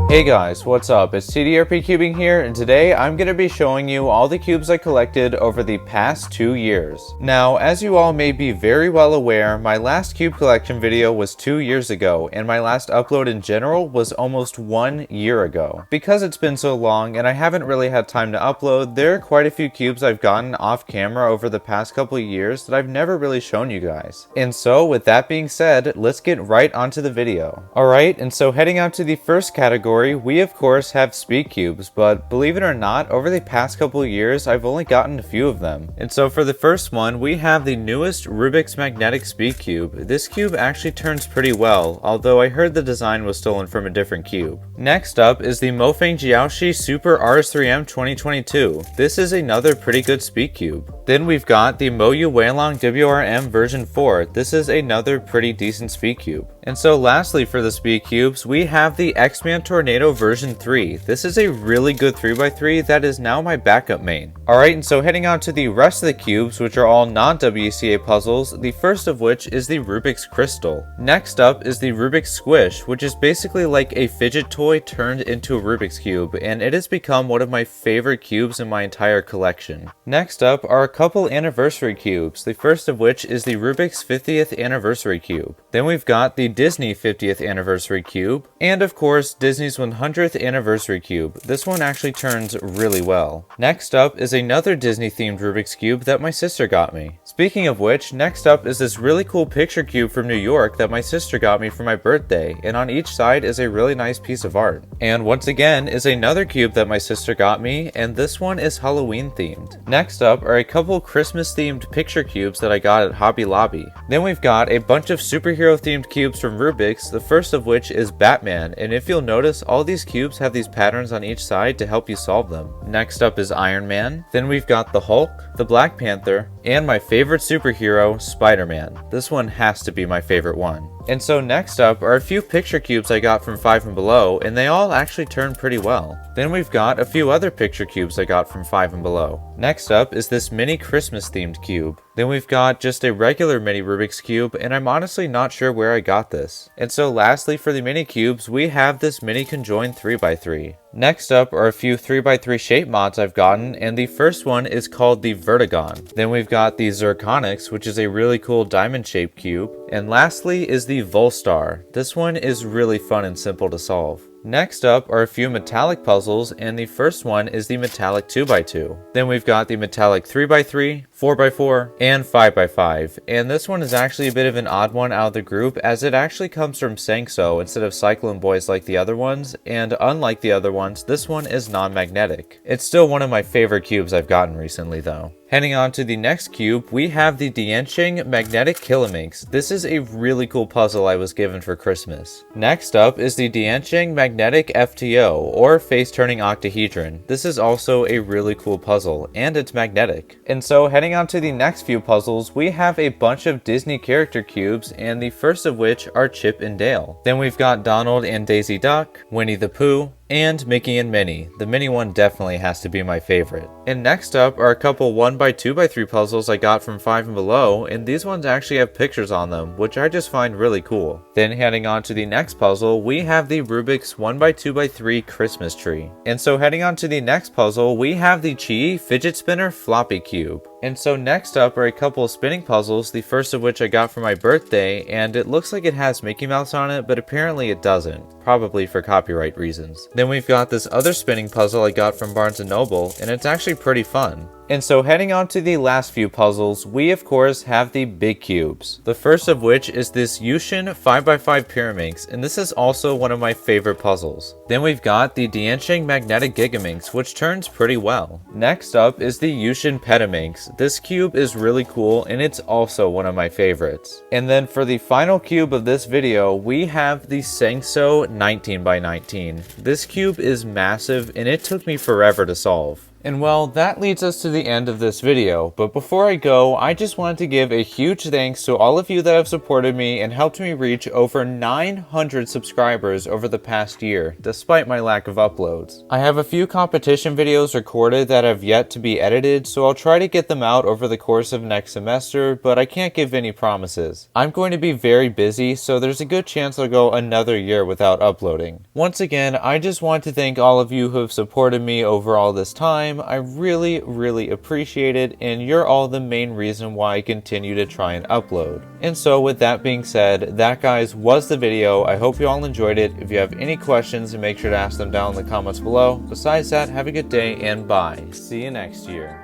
Hey guys, what's up? It's TDRP Cubing here, and today I'm going to be showing you all the cubes I collected over the past 2 years. Now, as you all may be very well aware, my last cube collection video was 2 years ago, and my last upload in general was almost 1 year ago. Because it's been so long and I haven't really had time to upload, there are quite a few cubes I've gotten off camera over the past couple of years that I've never really shown you guys. And so, with that being said, let's get right onto the video. Alright, and so heading out to the first category, we of course have speed cubes, but believe it or not, over the past couple of years I've only gotten a few of them. And so for the first one, we have the newest Rubik's magnetic speed cube. This cube actually turns pretty well, although I heard the design was stolen from a different cube. Next up is the Mofeng Jiaoshi Super RS3M 2022. This is another pretty good speed cube. Then we've got the Moyu Weilong WRM version 4. This is another pretty decent speed cube. And so lastly for the speed cubes, we have the X-Man Tornado version 3. This is a really good 3x3 that is now my backup main. Alright, and so heading on to the rest of the cubes, which are all non-WCA puzzles, the first of which is the Rubik's Crystal. Next up is the Rubik's Squish, which is basically like a fidget toy turned into a Rubik's Cube, and it has become one of my favorite cubes in my entire collection. Next up are a couple anniversary cubes, the first of which is the Rubik's 50th anniversary cube. Then we've got the Disney 50th anniversary cube, and of course Disney's 100th anniversary cube. This one actually turns really well. Next up is another Disney themed Rubik's Cube that my sister got me. Speaking of which, next up is this really cool picture cube from New York that my sister got me for my birthday, and on each side is a really nice piece of art. And once again is another cube that my sister got me, and this one is Halloween themed. Next up are a couple Christmas themed picture cubes that I got at Hobby Lobby. Then we've got a bunch of superhero themed cubes from Rubik's, the first of which is Batman, and if you'll notice, all these cubes have these patterns on each side to help you solve them. Next up is Iron Man. Then we've got the Hulk, the Black Panther, and my favorite superhero, Spider-Man. This one has to be my favorite one. And so next up are a few picture cubes I got from Five and Below, and they all actually turn pretty well. Then we've got a few other picture cubes I got from Five and Below. Next up is this mini Christmas themed cube. Then we've got just a regular mini Rubik's Cube, and I'm honestly not sure where I got this. And so lastly for the mini cubes, we have this mini conjoined 3x3. Next up are a few 3x3 shape mods I've gotten, and the first one is called the Vertigon. Then we've got the Zirconics, which is a really cool diamond shaped cube. And lastly is the Volstar. This one is really fun and simple to solve. Next up are a few metallic puzzles, and the first one is the metallic 2x2. Then we've got the metallic 3x3, 4x4, and 5x5. And this one is actually a bit of an odd one out of the group, as it actually comes from Sangso instead of Cyclone Boys like the other ones, and unlike the other ones, this one is non-magnetic. It's still one of my favorite cubes I've gotten recently though. Heading on to the next cube, we have the Diancheng Magnetic Kilominx. This is a really cool puzzle I was given for Christmas. Next up is the Diancheng Magnetic FTO, or Face Turning Octahedron. This is also a really cool puzzle, and it's magnetic. And so heading on to the next few puzzles, we have a bunch of Disney character cubes, and the first of which are Chip and Dale. Then we've got Donald and Daisy Duck, Winnie the Pooh, and Mickey and Minnie. The Minnie one definitely has to be my favorite. And next up are a couple 1x2x3 puzzles I got from Five and Below, and these ones actually have pictures on them, which I just find really cool. Then heading on to the next puzzle, we have the Rubik's 1x2x3 Christmas tree. And so heading on to the next puzzle, we have the Chi Fidget Spinner Floppy Cube. And so next up are a couple of spinning puzzles, the first of which I got for my birthday, and it looks like it has Mickey Mouse on it, but apparently it doesn't, probably for copyright reasons. Then we've got this other spinning puzzle I got from Barnes & Noble, and it's actually pretty fun. And so heading on to the last few puzzles, we of course have the big cubes. The first of which is this Yushin 5x5 Pyraminx, and this is also one of my favorite puzzles. Then we've got the Diancheng Magnetic Gigaminx, which turns pretty well. Next up is the Yushin Petaminx. This cube is really cool, and it's also one of my favorites. And then for the final cube of this video, we have the Sangso 19x19. This cube is massive, and it took me forever to solve. And well, that leads us to the end of this video, but before I go, I just wanted to give a huge thanks to all of you that have supported me and helped me reach over 900 subscribers over the past year, despite my lack of uploads. I have a few competition videos recorded that have yet to be edited, so I'll try to get them out over the course of next semester, but I can't give any promises. I'm going to be very busy, so there's a good chance I'll go another year without uploading. Once again, I just want to thank all of you who have supported me over all this time. I really appreciate it, and you're all the main reason why I continue to try and upload. And so with that being said, that guys was the video. I hope you all enjoyed it. If you have any questions, make sure to ask them down in the comments below. Besides that, have a good day and bye. See you next year.